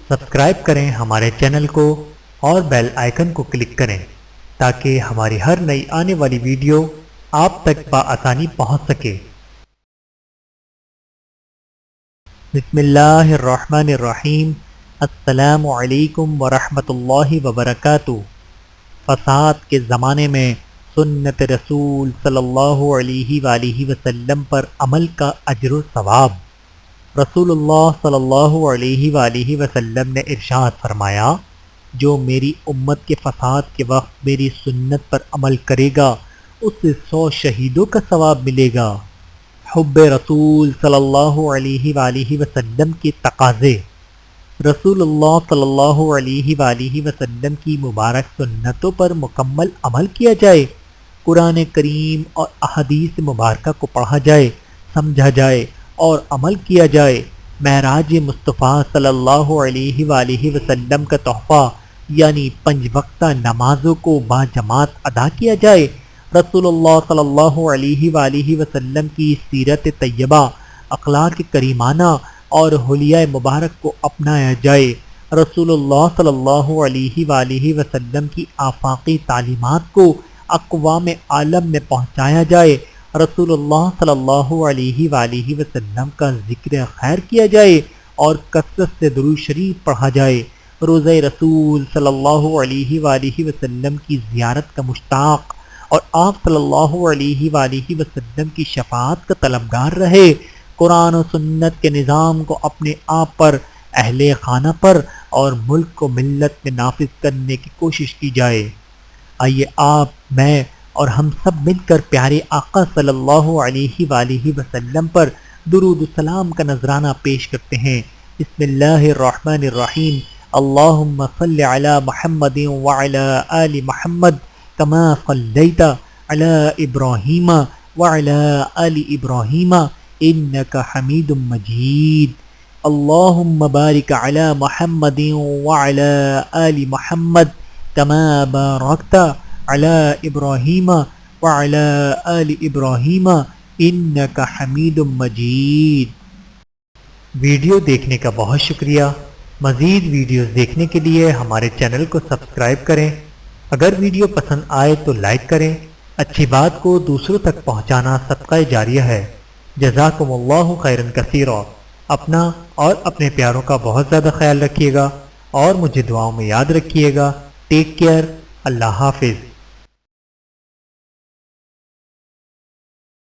Subscribe کریں ہمارے channel کو اور بیل آئیکن کو کلک کریں تاکہ ہماری ہر نئی آنے والی ویڈیو آپ تک بآسانی پہنچ سکے۔ بسم اللہ الرحمن الرحیم۔ السلام علیکم ورحمۃ اللہ وبرکاتہ۔ فساد کے زمانے میں سنت رسول صلی اللہ علیہ وآلہ وسلم پر عمل کا اجر و ثواب۔ رسول اللہ صلی اللہ علیہ وآلہ وسلم نے ارشاد فرمایا، جو میری امت کے فساد کے وقت میری سنت پر عمل کرے گا اسے 100 شہیدوں کا ثواب ملے گا۔ حب رسول صلی اللہ علیہ وآلہ وسلم کے تقاضے۔ رسول اللہ صلی اللہ علیہ وآلہ وسلم کی مبارک سنتوں پر مکمل عمل کیا جائے، قرآن کریم اور احادیث مبارکہ کو پڑھا جائے، سمجھا جائے اور عمل کیا جائے۔ معراج مصطفیٰ صلی اللہ علیہ وآلہ وسلم کا تحفہ یعنی 5 وقتہ نمازوں کو باجماعت ادا کیا جائے۔ رسول اللہ صلی اللہ علیہ وآلہ وسلم کی سیرت طیبہ، اخلاق کریمانہ اور حلیہ مبارک کو اپنایا جائے۔ رسول اللہ صلی اللہ علیہ وآلہ وسلم کی آفاقی تعلیمات کو اقوام عالم میں پہنچایا جائے۔ رسول اللہ صلی اللہ علیہ وآلہ وسلم کا ذکر خیر کیا جائے اور کثرت سے درود شریف پڑھا جائے۔ روضہ رسول صلی اللہ علیہ وآلہ وسلم کی زیارت کا مشتاق اور آپ صلی اللہ علیہ وآلہ وسلم کی شفاعت کا طلبگار رہے۔ قرآن و سنت کے نظام کو اپنے آپ پر، اہل خانہ پر اور ملک و ملت میں نافذ کرنے کی کوشش کی جائے۔ آئیے آپ، میں اور ہم سب مل کر پیارے آقا صلی اللہ علیہ وآلہ وسلم پر درود و سلام کا نذرانہ پیش کرتے ہیں۔ بسم اللہ الرحمن الرحیم۔ اللہم صل علی محمد وعلی آل محمد کما صلیت علی ابراہیم وعلی آل ابراہیم انک حمید مجید۔ اللہم بارک علی محمد وعلی آل محمد کما بارکت علی ابراہیم وعلی آل ابراہیم انک حمید مجید۔ ویڈیو دیکھنے کا بہت شکریہ۔ مزید ویڈیوز دیکھنے کے لیے ہمارے چینل کو سبسکرائب کریں۔ اگر ویڈیو پسند آئے تو لائک کریں۔ اچھی بات کو دوسروں تک پہنچانا صدقہ جاریہ ہے۔ جزاکم اللہ خیرا کثیرا۔ اپنا اور اپنے پیاروں کا بہت زیادہ خیال رکھیے گا اور مجھے دعاؤں میں یاد رکھیے گا۔ Take care. اللہ حافظ۔